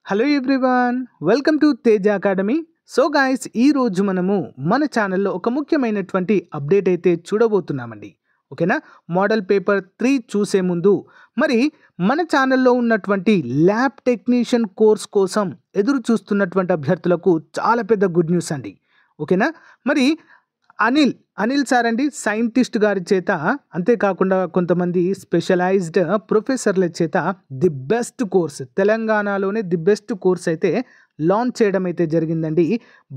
Hello everyone, welcome to Tej academy. So guys, ఈరోజు మనము మన ఛానల్లో ఒక ముఖ్యమైనటువంటి అప్డేట్ అయితే చూడబోతున్నామండి. ఓకేనా? మోడల్ పేపర్ 3 చూసే ముందు మరి మన ఛానల్లో ఉన్నటువంటి ల్యాబ్ టెక్నీషియన్ కోర్స్ కోసం ఎదురు చూస్తున్నటువంటి అభ్యర్థులకు చాలా పెద్ద గుడ్ న్యూస్ అండి. ఓకేనా? మరి అనిల్ సార్ అండి, సైంటిస్ట్ గారి చేత, అంతేకాకుండా కొంతమంది స్పెషలైజ్డ్ ప్రొఫెసర్ల చేత ది బెస్ట్ కోర్స్, తెలంగాణలోనే ది బెస్ట్ కోర్స్ అయితే లాంచ్ చేయడం అయితే జరిగిందండి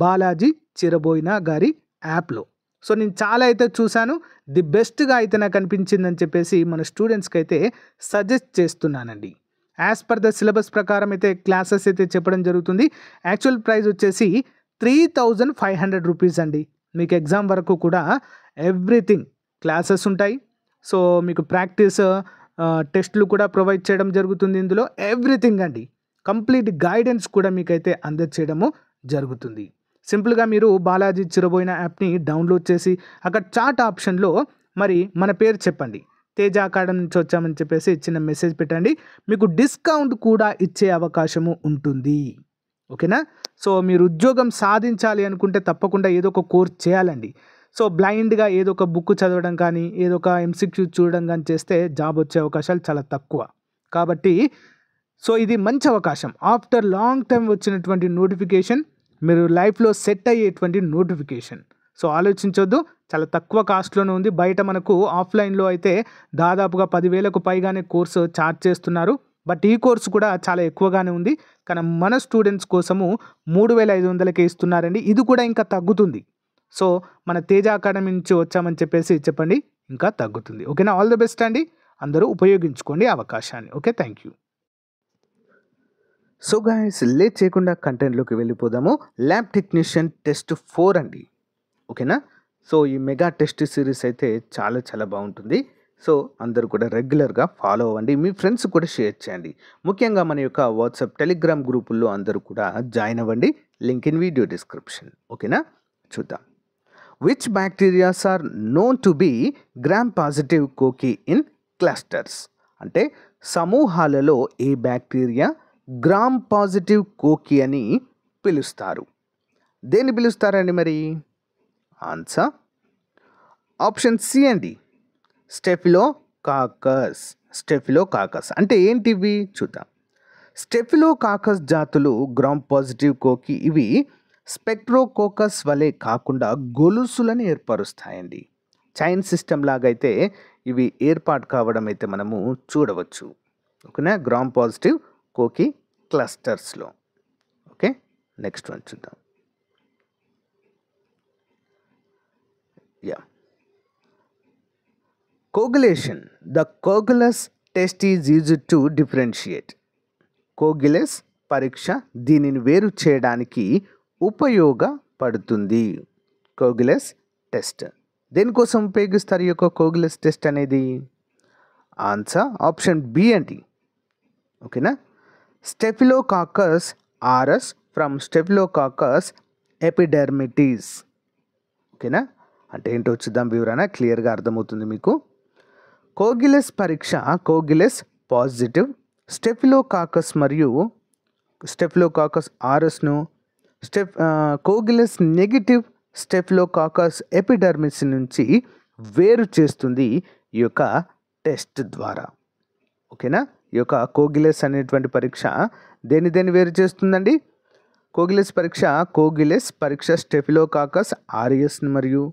బాలాజీ చిరబోయిన గారి యాప్లో. సో నేను చాలా అయితే చూశాను, ది బెస్ట్గా అయితే నాకు అనిపించిందని చెప్పేసి మన స్టూడెంట్స్కి అయితే సజెస్ట్ చేస్తున్నానండి. యాజ్ పర్ ద సిలబస్ ప్రకారం అయితే క్లాసెస్ అయితే చెప్పడం జరుగుతుంది. యాక్చువల్ ప్రైస్ వచ్చేసి 3500 రూపీస్ అండి. మీకు ఎగ్జామ్ వరకు కూడా ఎవ్రీథింగ్ క్లాసెస్ ఉంటాయి. సో మీకు ప్రాక్టీస్ టెస్ట్లు కూడా ప్రొవైడ్ చేయడం జరుగుతుంది. ఇందులో ఎవ్రీథింగ్ అండి, కంప్లీట్ గైడెన్స్ కూడా మీకైతే అందజేయడము జరుగుతుంది. సింపుల్గా మీరు బాలాజీ చిరబోయిన యాప్ని డౌన్లోడ్ చేసి అక్కడ చాట్ ఆప్షన్లో మరి మన పేరు చెప్పండి, తేజ అకాడమీ నుంచి వచ్చామని చెప్పేసి చిన్న మెసేజ్ పెట్టండి. మీకు డిస్కౌంట్ కూడా ఇచ్చే అవకాశము ఉంటుంది. ఓకేనా? సో మీరు ఉద్యోగం సాధించాలి అనుకుంటే తప్పకుండా ఏదో ఒక కోర్స్ చేయాలండి. సో బ్లైండ్గా ఏదో ఒక బుక్ చదవడం కానీ, ఏదో ఒక ఎంసీక్యూ చూడడం కానీ చేస్తే జాబ్ వచ్చే అవకాశాలు చాలా తక్కువ. కాబట్టి సో ఇది మంచి అవకాశం. ఆఫ్టర్ లాంగ్ టైం వచ్చినటువంటి నోటిఫికేషన్, మీరు లైఫ్లో సెట్ అయ్యేటువంటి నోటిఫికేషన్. సో ఆలోచించొద్దు, చాలా తక్కువ కాస్ట్లోనే ఉంది. బయట మనకు ఆఫ్లైన్లో అయితే దాదాపుగా 10,000కు పైగానే కోర్సు ఛార్జ్ చేస్తున్నారు. బట్ ఈ కోర్సు కూడా చాలా ఎక్కువగానే ఉంది. కానీ మన స్టూడెంట్స్ కోసము 3,500కే ఇస్తున్నారండి. ఇది కూడా ఇంకా తగ్గుతుంది. సో మన తేజ అకాడమీ నుంచి వచ్చామని చెప్పేసి చెప్పండి, ఇంకా తగ్గుతుంది. ఓకేనా? ఆల్ ది బెస్ట్ అండి, అందరూ ఉపయోగించుకోండి అవకాశాన్ని. Okay, thank you. So guys, late చేయకుండా కంటెంట్లోకి వెళ్ళిపోదాము. ల్యాబ్ టెక్నీషియన్ టెస్ట్ 4 అండి. ఓకేనా? సో ఈ మెగా టెస్ట్ సిరీస్ అయితే చాలా చాలా బాగుంటుంది. సో అందరూ కూడా రెగ్యులర్గా ఫాలో అవ్వండి, మీ ఫ్రెండ్స్ కూడా షేర్ చేయండి. ముఖ్యంగా మన యొక్క వాట్సాప్, టెలిగ్రామ్ గ్రూపుల్లో అందరూ కూడా జాయిన్ అవ్వండి. Link in video description. ఓకేనా? చూద్దాం. Which bacterias are known to be gram positive cocci in clusters? అంటే సమూహాలలో ఏ బ్యాక్టీరియా గ్రామ్ పాజిటివ్ కోకి అని పిలుస్తారు? దేన్ని పిలుస్తారండి మరి? ఆన్సర్ ఆప్షన్ సి అండి, స్టెఫిలోకాకస్. స్టెఫిలోకాకస్ అంటే ఏంటివి చూద్దాం. స్టెఫిలోకాకస్ జాతులు గ్రామ్ పాజిటివ్ కోకి ఇవి స్పెక్ట్రోకోకస్ వలె కాకుండా గొలుసులను ఏర్పరుస్తాయండి. చైన్ సిస్టమ్ లాగైతే ఇవి ఏర్పాటు కావడం అయితే మనము చూడవచ్చు. ఓకేనా? గ్రామ్ పాజిటివ్ కోకి క్లస్టర్స్లో. ఓకే, నెక్స్ట్ వన్ చూద్దాం. Coagulation. The coagulase test is used to differentiate. Coagulase పరీక్ష దీనిని వేరు చేయడానికి ఉపయోగపడుతుంది. కోగులస్ టెస్ట్ దేనికోసం ఉపయోగిస్తారు ఈ యొక్క కోగులస్ టెస్ట్ అనేది? ఆన్సర్ ఆప్షన్ బి అండి. ఓకేనా? Staphylococcus aureus from staphylococcus epidermidis. ఓకేనా? అంటే ఏంటో చూద్దాం, వివరణ క్లియర్గా అర్థమవుతుంది మీకు. కోగిలస్ పరీక్ష కోగిలస్ పాజిటివ్ స్టెఫిలోకాకస్ మరియు స్టెఫిలోకాకస్ ఆరస్ను కోగిలస్ నెగిటివ్ స్టెఫిలోకాకస్ ఎపిడర్మిస్ నుంచి వేరు చేస్తుంది ఈ యొక్క టెస్ట్ ద్వారా. ఓకేనా? ఈ యొక్క కోగిలస్ అనేటువంటి పరీక్ష దేని వేరు చేస్తుందండి? కోగిలస్ పరీక్ష స్టెఫిలోకాకస్ ఆరియస్ మరియు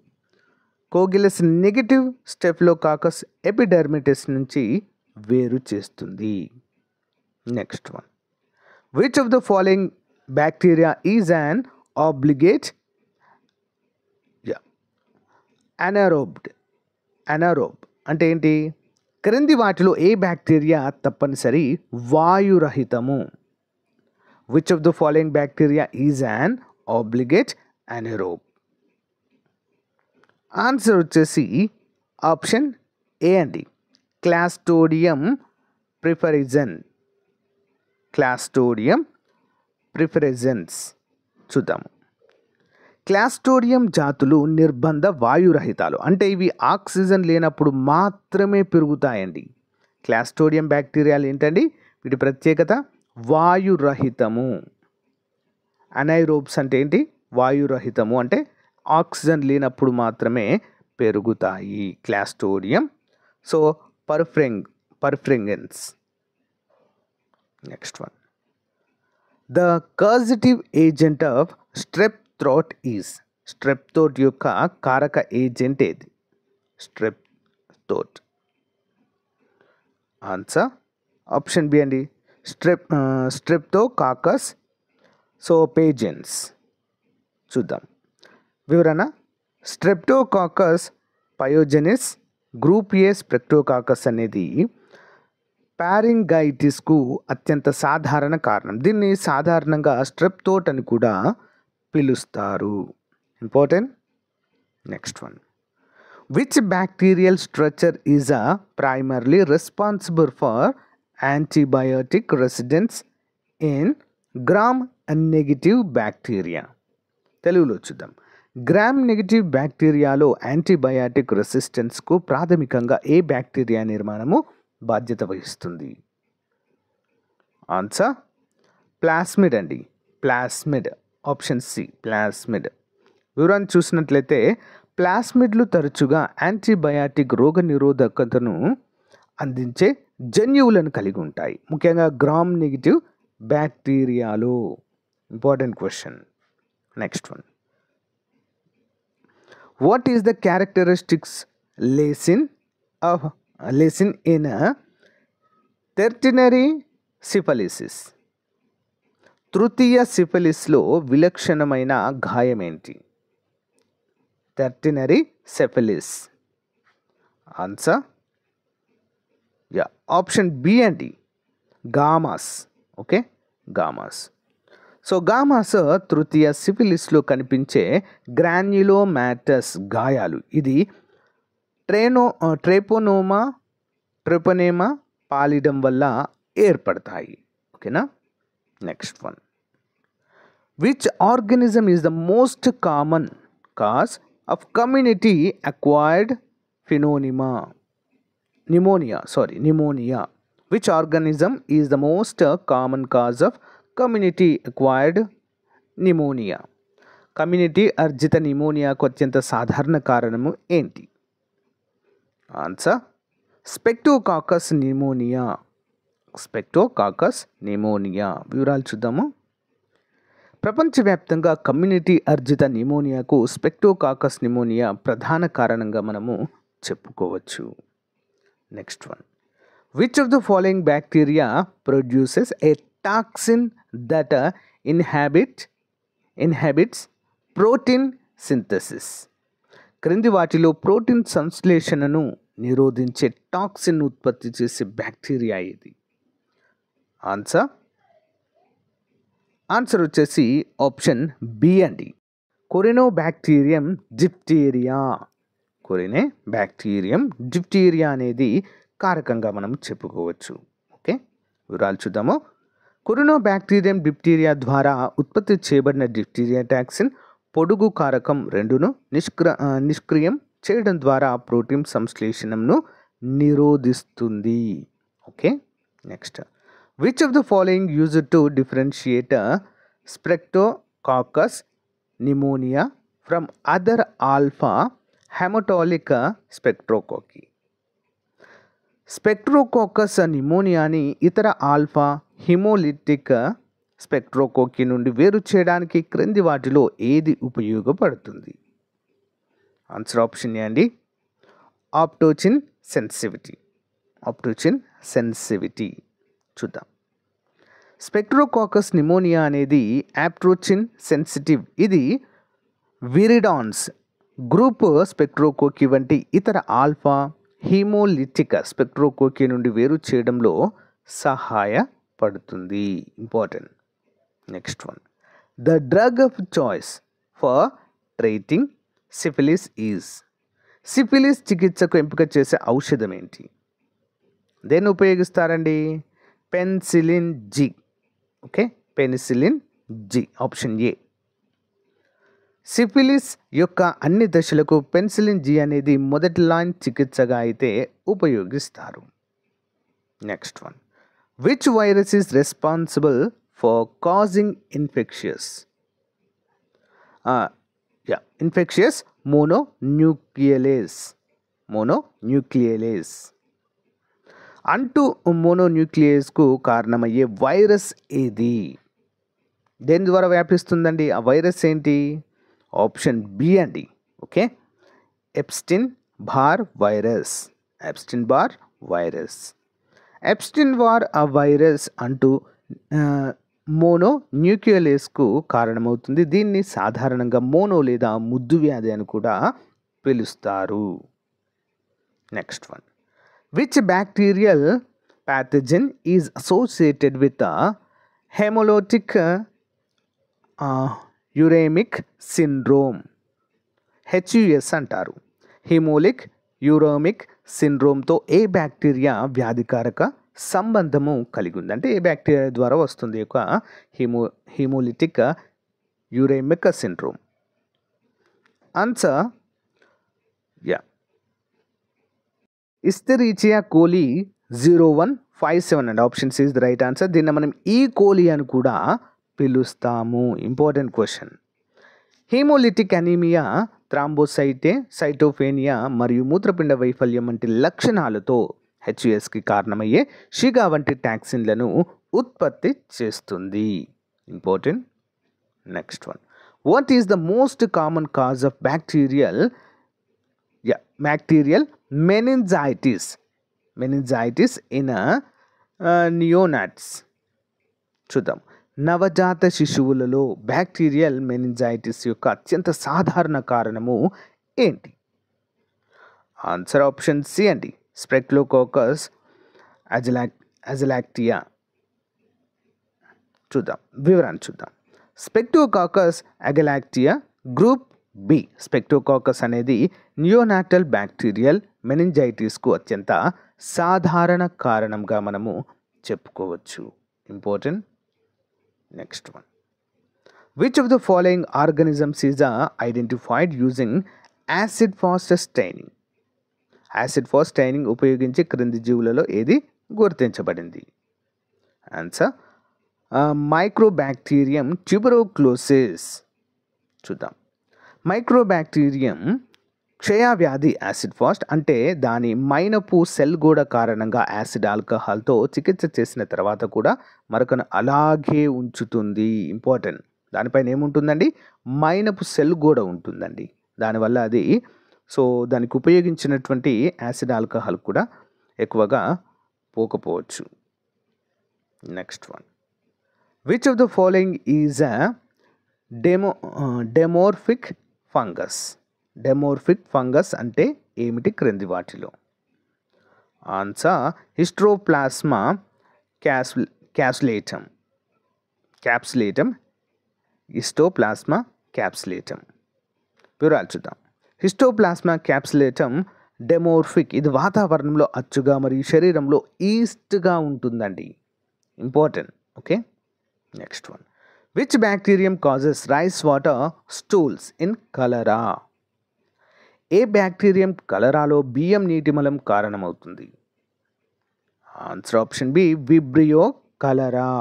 కోగిలస్ నెగిటివ్ స్టెఫిలోకాకస్ ఎపిడెర్మిటిస్ నుంచి వేరు చేస్తుంది. Next one. Which of the following bacteria is an obligate anaerobe అంటే ఏంటి? క్రింది వాటిలో ఏ బ్యాక్టీరియా తప్పనిసరి వాయురహితము? Which of the following bacteria is an obligate anaerobe? Answer వచ్చేసి ఆప్షన్ ఏ అండి, క్లాస్టోడియం ప్రిఫరెజన్. క్లాస్టోడియం ప్రిఫరెజన్స్. చూద్దాము. క్లాస్టోడియం జాతులు నిర్బంధ వాయురహితాలు, అంటే ఇవి ఆక్సిజన్ లేనప్పుడు మాత్రమే పెరుగుతాయండి. క్లాస్టోడియం బ్యాక్టీరియాలు ఏంటండి? వీటి ప్రత్యేకత వాయురహితము. అనైరోబ్స్ అంటే ఏంటి? వాయురహితము అంటే ఆక్సిజన్ లేనప్పుడు మాత్రమే పెరుగుతాయి. Clostridium. So perfringens. Next one. The causative agent of strep throat is. Strep throat యొక్క కారక ఏజెంట్ ఏది? Strep throat. Answer option B అండి. Streptococcus pyogenes. చూద్దాం వివరణ. Streptococcus pyogenes group A streptococcus అనేది పారింగైటిస్కు అత్యంత సాధారణ కారణం. దీన్ని సాధారణంగా స్ట్రెప్ థ్రోట్ అని కూడా పిలుస్తారు. Important. Next one. Which bacterial structure is primarily responsible for antibiotic resistance in gram negative bacteria? తెలుగులో చూద్దాం. గ్రామ్ నెగిటివ్ బ్యాక్టీరియాలో యాంటీబయాటిక్ రెసిస్టెన్స్కు ప్రాథమికంగా ఏ బ్యాక్టీరియా నిర్మాణము బాధ్యత వహిస్తుంది? ఆన్సర్ ప్లాస్మిడ్ అండి. ప్లాస్మిడ్. Option C plasmid. వివరాన్ని చూసినట్లయితే ప్లాస్మిడ్లు తరచుగా యాంటీబయాటిక్ రోగ నిరోధకతను అందించే జన్యువులను కలిగి ఉంటాయి, ముఖ్యంగా గ్రామ్ నెగిటివ్ బ్యాక్టీరియాలో. Important question. Next one. What is the characteristics lesion in tertiary syphilis? తృతీయ సిఫిలిస్లో విలక్షణమైన గాయం ఏంటి? Tertiary syphilis. Answer option B అండి. గామాస్. ఓకే, గామాస్. సో గామాస్ తృతీయ సిఫిలిస్లో కనిపించే గ్రాన్యులోమాటస్ గాయాలు. ఇది ట్రెపోనేమా పాలిడం వల్ల ఏర్పడతాయి. ఓకేనా. Next one. Which organism is the most common cause of community acquired pneumonia. Which organism is the most common cause of community acquired pneumonia? Community అర్జిత నిమోనియాకు అత్యంత సాధారణ కారణము ఏంటి? Answer streptococcus pneumoniae. వివరాలు చూద్దాము. ప్రపంచవ్యాప్తంగా కమ్యూనిటీ అర్జిత నిమోనియాకు స్పెక్టోకాకస్ నిమోనియా ప్రధాన కారణంగా మనము చెప్పుకోవచ్చు. Next one. Which of the following bacteria produces A toxin that inhabits protein synthesis? క్రింది వాటిలో ప్రోటీన్ సంశ్లేషణను నిరోధించే టాక్సిన్ ఉత్పత్తి చేసే బ్యాక్టీరియా ఏది? ఆన్సర్ వచ్చేసి ఆప్షన్ బి అండి. కొరినోబాక్టీరియం డిప్టీరియా అనేది కారకంగా మనం చెప్పుకోవచ్చు. ఓకే, వివరాలు చూద్దాము. కొరినోబాక్టీరియం డిప్టీరియా ద్వారా ఉత్పత్తి చేయబడిన డిప్టీరియా టాక్సిన్ పొడుగు కారకం 2ను నిష్క్రియం చేయడం ద్వారా ప్రోటీన్ సంశ్లేషణను నిరోధిస్తుంది. Okay, next. Which of the following used to differentiate స్పెక్టోకాకస్ pneumonia from other alpha హెమటాలిక్ స్పెక్ట్రోకోకి? స్పెక్ట్రోకోకస్ నిమోనియాని ఇతర ఆల్ఫా హిమోలిటిక్ స్పెక్ట్రోకోకి నుండి వేరు చేయడానికి క్రింది వాటిలో ఏది ఉపయోగపడుతుంది? ఆన్సర్ ఆప్షన్ ఏ అండి. ఆప్టోచిన్ సెన్సివిటీ. చూద్దాం. స్పెక్ట్రోకాకస్ నిమోనియా అనేది ఆప్టోచిన్ సెన్సిటివ్. ఇది విరిడాన్స్ గ్రూప్ స్పెక్ట్రోకోకి వంటి ఇతర ఆల్ఫా హీమోలిటిక్ స్పెక్ట్రోకోకి నుండి వేరు చేయడంలో సహాయపడుతుంది. Important. Next one. The drug of choice for treating syphilis is? Syphilis చికిత్సకు ఎంపిక చేసే ఔషధం ఏంటి? దేన్ని ఉపయోగిస్తారండి? Penicillin G. Okay, penicillin G. Option A. Syphilis యొక్క అన్ని దశలకు పెన్సిలిన్ జి అనేది మొదటి లైన్ చికిత్సగా అయితే ఉపయోగిస్తారు. Next one. Which virus is responsible for causing infectious mononucleosis అంటూ మోనోన్యూక్లియేస్కు కారణమయ్యే వైరస్ ఏది? దేని ద్వారా వ్యాపిస్తుందండి? ఆ వైరస్ ఏంటి? ఆప్షన్ బి అండి. Okay, Epstein bar virus. Epstein bar virus అంటూ మోనోన్యూక్లియేస్కు కారణమవుతుంది. దీన్ని సాధారణంగా మోనో లేదా ముద్దు వ్యాధి అని కూడా పిలుస్తారు. Next one, which bacterial pathogen is associated with haemolytic uraemic syndrome? HUS అంటారు. హిమోలిక్ యూరోమిక్ సిండ్రోమ్తో ఏ బ్యాక్టీరియా వ్యాధికారక సంబంధము కలిగి ఉంది? అంటే ఏ బ్యాక్టీరియా ద్వారా వస్తుంది యొక్క haemolytic uraemic syndrome? Answer Escherichia coli 0157 and option C is the right answer. దీన్ని మనం ఈ కోలి అని కూడా పిలుస్తాము. Important question. Haemolytic anaemia, thrombocytopenia మరియు మూత్రపిండ వైఫల్యం వంటి లక్షణాలతో HUSకి కారణమయ్యే షిగా వంటి టాక్సిన్లను ఉత్పత్తి చేస్తుంది. Important. Next one, what is the most common cause of bacterial meningitis in neonates? చూద్దాం. నవజాత శిశువులలో బ్యాక్టీరియల్ మెనింజైటిస్ యొక్క అత్యంత సాధారణ కారణము ఏంటి? ఆన్సర్ ఆప్షన్ సి అండి, స్ట్రెప్టోకాకస్ అజలాక్టియా. వివరాన్ని చూద్దాం. Streptococcus agalactiae group B. Streptococcus అనేది నియోనాటల్ బ్యాక్టీరియల్ మెనింజైటిస్కు అత్యంత సాధారణ కారణంగా మనము చెప్పుకోవచ్చు. Important. Next one, which of the following organisms is identified using acid fast staining? Acid fast staining ఉపయోగించి క్రింది జీవులలో ఏది గుర్తించబడింది? Answer Mycobacterium tuberculosis. చూద్దాం. మైక్రోబ్యాక్టీరియం క్షయవ్యాధి యాసిడ్ ఫాస్ట్ అంటే దాని మైనపు సెల్ గోడ కారణంగా యాసిడ్ ఆల్కహాల్తో చికిత్స చేసిన తర్వాత కూడా మరొకను అలాగే ఉంచుతుంది. ఇంపార్టెంట్. దానిపైన ఏముంటుందండి? మైనపు సెల్ గోడ ఉంటుందండి. దానివల్ల అది దానికి ఉపయోగించినటువంటి యాసిడ్ ఆల్కహాల్ కూడా ఎక్కువగా పోకపోవచ్చు. Next one, which of the following is dimorphic fungus? Dimorphic fungus అంటే ఏమిటి క్రింది వాటిలో? Answer Histoplasma capsulatum. Histoplasma capsulatum. వివరాలు చూద్దాం. Histoplasma capsulatum dimorphic. ఇది వాతావరణంలో అచ్చుగా మరియు శరీరంలో ఈస్ట్గా ఉంటుందండి. Important. Okay. Next one, which bacterium causes rice water stools in cholera? ఏ బ్యాక్టీరియం కలరాలో బియ్యం నీటి మలం కారణమవుతుంది? Answer option B Vibrio cholerae.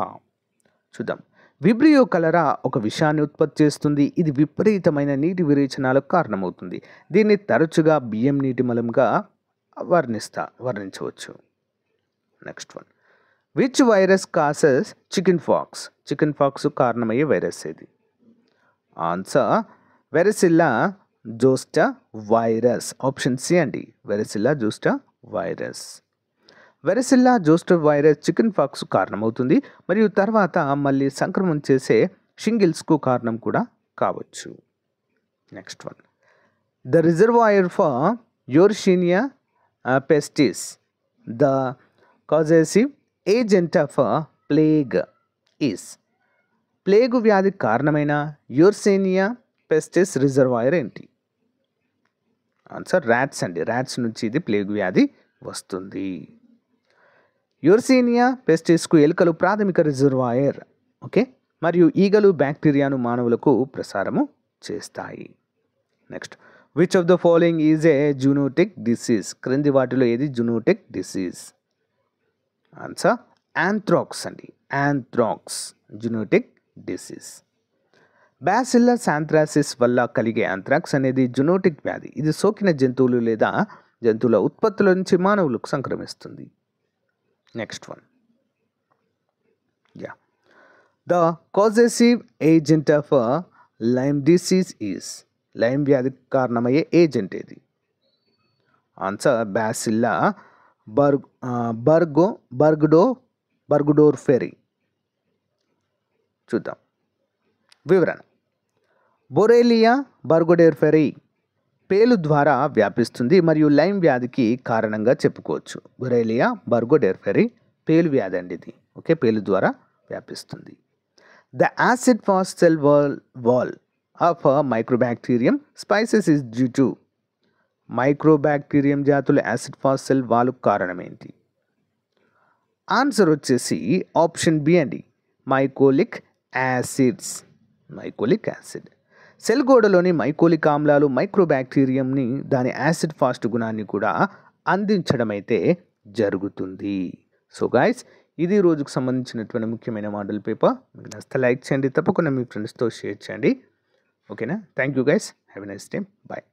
చూద్దాం. విబ్రియో కలరా ఒక విషాన్ని ఉత్పత్తి చేస్తుంది. ఇది విపరీతమైన నీటి విరేచనాలకు కారణమవుతుంది. దీన్ని తరచుగా బియ్యం నీటి మలంగా వర్ణించవచ్చు. Next one, which virus causes chicken pox? Chicken pox కారణమయ్యే వైరస్ ఏది? Answer varicella zoster virus. Option C అండి, varicella zoster virus. Varicella zoster virus chicken pox కారణమవుతుంది మరియు తర్వాత మళ్ళీ సంక్రమణ చేసే షింగిల్స్కు కారణం కూడా కావచ్చు. Next one, the reservoir for Yersinia pestis, the causative agent of plague is? Plague వ్యాధికి కారణమైన యోర్షినియా పెస్టిస్ రిజర్వాయర్ ఏంటి? ఆన్సర్ ర్యాట్స్ అండి. ర్యాట్స్ నుంచి ఇది ప్లేగు వ్యాధి వస్తుంది. యోర్షినియా పెస్టిస్కు ఎలుకలు ప్రాథమిక రిజర్వాయర్. ఓకే. మరియు ఈగలు బ్యాక్టీరియాను మానవులకు ప్రసారము చేస్తాయి. Next, which of the following is a zoonotic disease? క్రింది వాటిలో ఏది జూనోటిక్ డిసీజ్? ఆన్సర్ యాంథ్రాక్స్ అండి, యాంథ్రాక్స్ జునోటిక్ డిసీజ్. బ్యాసిల్లస్ యాంథ్రాసిస్ వల్ల కలిగే యాంథ్రాక్స్ అనేది జునోటిక్ వ్యాధి. ఇది సోకిన జంతువులు లేదా జంతువుల ఉత్పత్తుల నుంచి మానవులకు సంక్రమిస్తుంది. Next one, the causative agent of Lyme disease is. Lyme వ్యాధికి కారణమయ్యే ఏజెంట్ ఏది? Answer Borrelia burgdorferi. చూద్దాం వివరణ. బొరేలియా బర్గుడోర్ఫెరీ పేలు ద్వారా వ్యాపిస్తుంది మరియు లైమ్ వ్యాధికి కారణంగా చెప్పుకోవచ్చు. బొరేలియా బర్గుడోర్ఫెరీ పేలు వ్యాధి అండి ఇది. ఓకే, పేలు ద్వారా వ్యాపిస్తుంది. The acid fast cell wall of Mycobacterium species is due to. Mycobacterium జాతుల యాసిడ్ ఫాస్ట్ సెల్ వాల్కు కారణం ఏంటి? ఆన్సర్ వచ్చేసి ఆప్షన్ బి అండి, mycolic acids. Mycolic acid. Cell గోడలోని మైకోలిక్ ఆమ్లాలు మైక్రోబ్యాక్టీరియంని దాని యాసిడ్ ఫాస్ట్ గుణాన్ని కూడా అందించడం అయితే జరుగుతుంది. సో గైస్, ఇది రోజుకు సంబంధించినటువంటి ముఖ్యమైన మోడల్ పేపర్. మీకు నచ్చితే లైక్ చేయండి, తప్పకుండా మీ ఫ్రెండ్స్తో షేర్ చేయండి. ఓకేనా? Thank you guys, have a nice day, bye.